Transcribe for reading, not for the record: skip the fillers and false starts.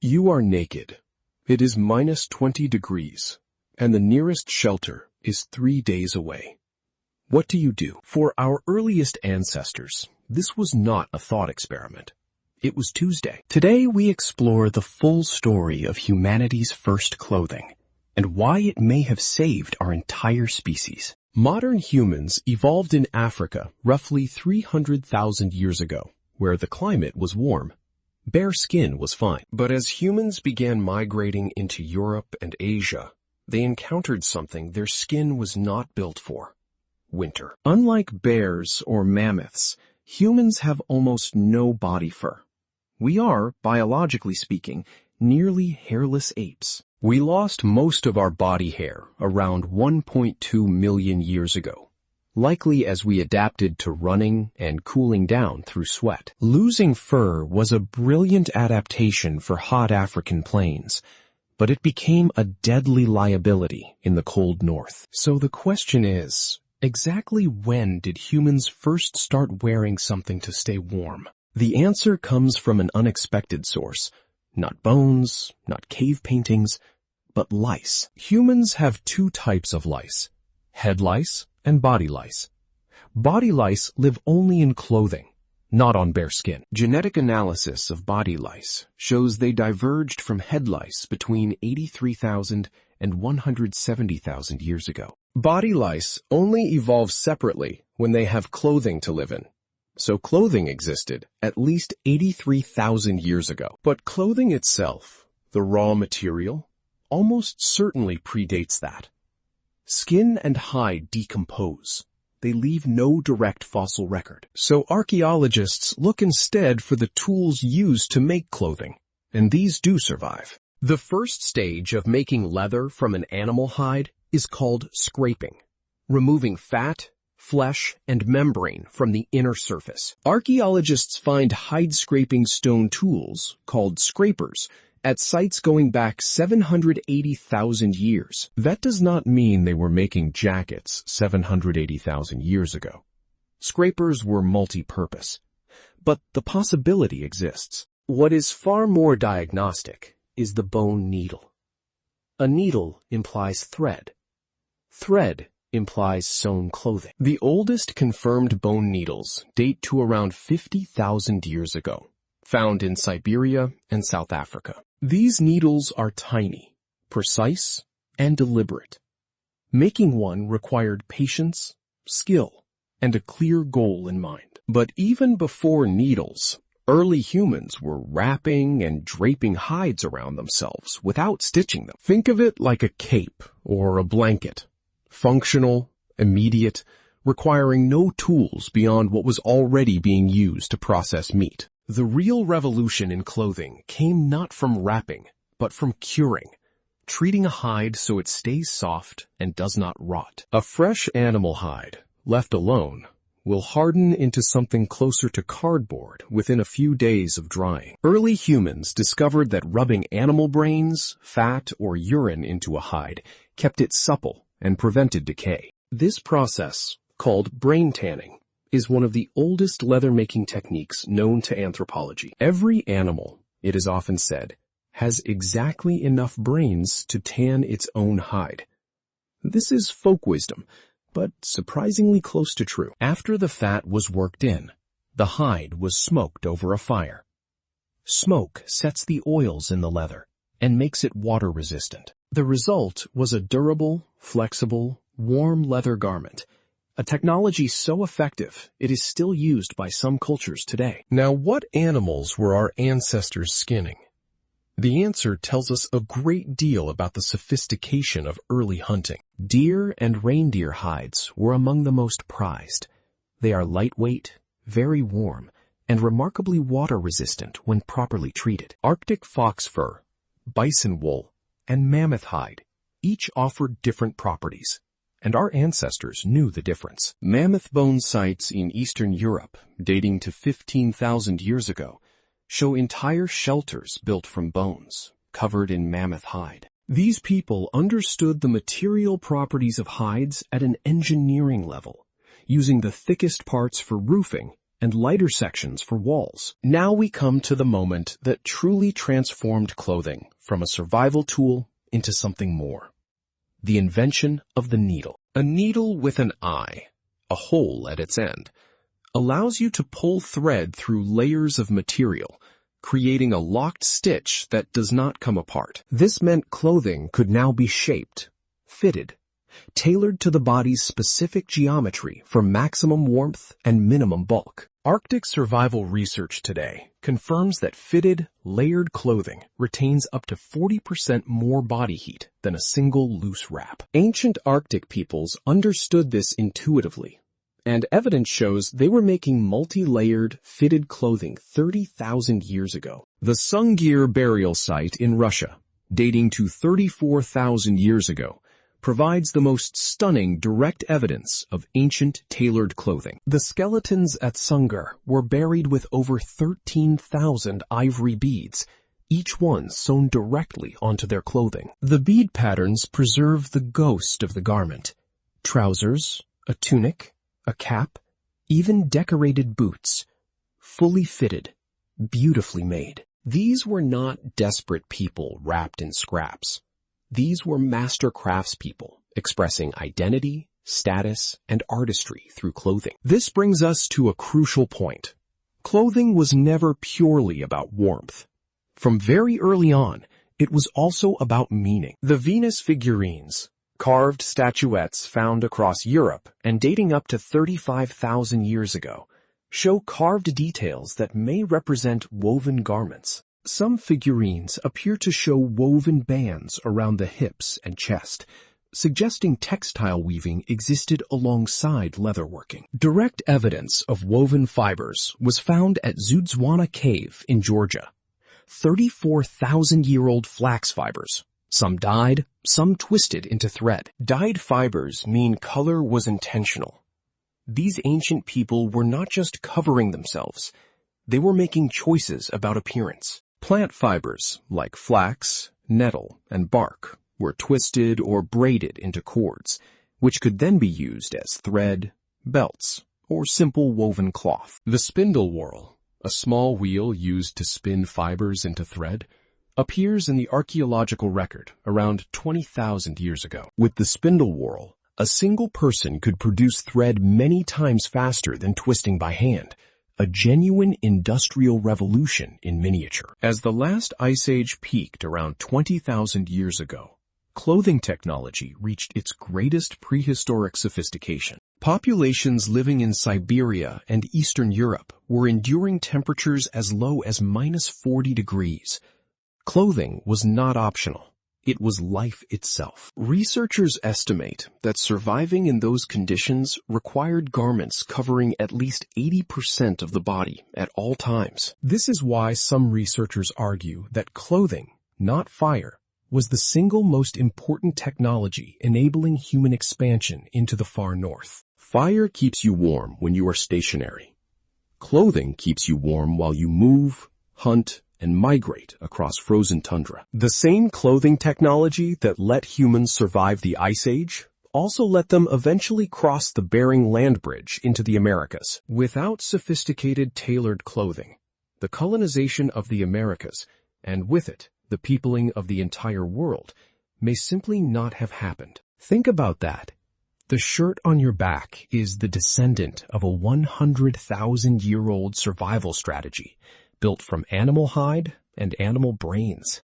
You are naked. It is -20 degrees, and the nearest shelter is 3 days away. What do you do? For our earliest ancestors, this was not a thought experiment. It was Tuesday. Today we explore the full story of humanity's first clothing and why it may have saved our entire species. Modern humans evolved in Africa roughly 300,000 years ago, where the climate was warm. Bare skin was fine. But as humans began migrating into Europe and Asia, they encountered something their skin was not built for: winter. Unlike bears or mammoths, humans have almost no body fur. We are, biologically speaking, nearly hairless apes. We lost most of our body hair around 1.2 million years ago, likely as we adapted to running and cooling down through sweat. Losing fur was a brilliant adaptation for hot African plains, but it became a deadly liability in the cold north. So the question is, exactly when did humans first start wearing something to stay warm? The answer comes from an unexpected source. Not bones, not cave paintings, but lice. Humans have two types of lice: head lice and body lice. Body lice live only in clothing, not on bare skin. Genetic analysis of body lice shows they diverged from head lice between 83,000 and 170,000 years ago. Body lice only evolve separately when they have clothing to live in. So clothing existed at least 83,000 years ago. But clothing itself, the raw material, almost certainly predates that. Skin and hide decompose. They leave no direct fossil record. So archaeologists look instead for the tools used to make clothing, and these do survive. The first stage of making leather from an animal hide is called scraping, removing fat, flesh, and membrane from the inner surface. Archaeologists find hide-scraping stone tools, called scrapers, at sites going back 780,000 years. That does not mean they were making jackets 780,000 years ago. Scrapers were multi-purpose. But the possibility exists. What is far more diagnostic is the bone needle. A needle implies thread. Thread implies sewn clothing. The oldest confirmed bone needles date to around 50,000 years ago, found in Siberia and South Africa. These needles are tiny, precise, and deliberate. Making one required patience, skill, and a clear goal in mind. But even before needles, early humans were wrapping and draping hides around themselves without stitching them. Think of it like a cape or a blanket. Functional, immediate, requiring no tools beyond what was already being used to process meat. The real revolution in clothing came not from wrapping, but from curing, treating a hide so it stays soft and does not rot. A fresh animal hide, left alone, will harden into something closer to cardboard within a few days of drying. Early humans discovered that rubbing animal brains, fat, or urine into a hide kept it supple and prevented decay. This process, called brain tanning, is one of the oldest leather-making techniques known to anthropology. Every animal, it is often said, has exactly enough brains to tan its own hide. This is folk wisdom, but surprisingly close to true. After the fat was worked in, the hide was smoked over a fire. Smoke sets the oils in the leather and makes it water-resistant. The result was a durable, flexible, warm leather garment, a technology so effective it is still used by some cultures today. Now, what animals were our ancestors skinning? The answer tells us a great deal about the sophistication of early hunting. Deer and reindeer hides were among the most prized. They are lightweight, very warm, and remarkably water-resistant when properly treated. Arctic fox fur, bison wool, and mammoth hide each offered different properties, and our ancestors knew the difference. Mammoth bone sites in Eastern Europe, dating to 15,000 years ago, show entire shelters built from bones, covered in mammoth hide. These people understood the material properties of hides at an engineering level, using the thickest parts for roofing and lighter sections for walls. Now we come to the moment that truly transformed clothing from a survival tool into something more. The invention of the needle. A needle with an eye, a hole at its end, allows you to pull thread through layers of material, creating a locked stitch that does not come apart. This meant clothing could now be shaped, fitted, tailored to the body's specific geometry for maximum warmth and minimum bulk. Arctic survival research today confirms that fitted, layered clothing retains up to 40% more body heat than a single loose wrap. Ancient Arctic peoples understood this intuitively, and evidence shows they were making multi-layered, fitted clothing 30,000 years ago. The Sungir burial site in Russia, dating to 34,000 years ago, provides the most stunning direct evidence of ancient tailored clothing. The skeletons at Sungir were buried with over 13,000 ivory beads, each one sewn directly onto their clothing. The bead patterns preserve the ghost of the garment. Trousers, a tunic, a cap, even decorated boots, fully fitted, beautifully made. These were not desperate people wrapped in scraps. These were master craftspeople expressing identity, status, and artistry through clothing. This brings us to a crucial point. Clothing was never purely about warmth. From very early on, it was also about meaning. The Venus figurines, carved statuettes found across Europe and dating up to 35,000 years ago, show carved details that may represent woven garments. Some figurines appear to show woven bands around the hips and chest, suggesting textile weaving existed alongside leatherworking. Direct evidence of woven fibers was found at Zudzwana Cave in Georgia. 34,000-year-old flax fibers. Some dyed, some twisted into thread. Dyed fibers mean color was intentional. These ancient people were not just covering themselves, they were making choices about appearance. Plant fibers, like flax, nettle, and bark, were twisted or braided into cords, which could then be used as thread, belts, or simple woven cloth. The spindle whorl, a small wheel used to spin fibers into thread, appears in the archaeological record around 20,000 years ago. With the spindle whorl, a single person could produce thread many times faster than twisting by hand, a genuine industrial revolution in miniature. As the last ice age peaked around 20,000 years ago, clothing technology reached its greatest prehistoric sophistication. Populations living in Siberia and Eastern Europe were enduring temperatures as low as -40 degrees. Clothing was not optional. It was life itself. Researchers estimate that surviving in those conditions required garments covering at least 80% of the body at all times. This is why some researchers argue that clothing, not fire, was the single most important technology enabling human expansion into the far north. Fire keeps you warm when you are stationary. Clothing keeps you warm while you move, hunt, and migrate across frozen tundra. The same clothing technology that let humans survive the Ice Age also let them eventually cross the Bering Land Bridge into the Americas. Without sophisticated tailored clothing, the colonization of the Americas, and with it, the peopling of the entire world, may simply not have happened. Think about that. The shirt on your back is the descendant of a 100,000-year-old survival strategy built from animal hide and animal brains.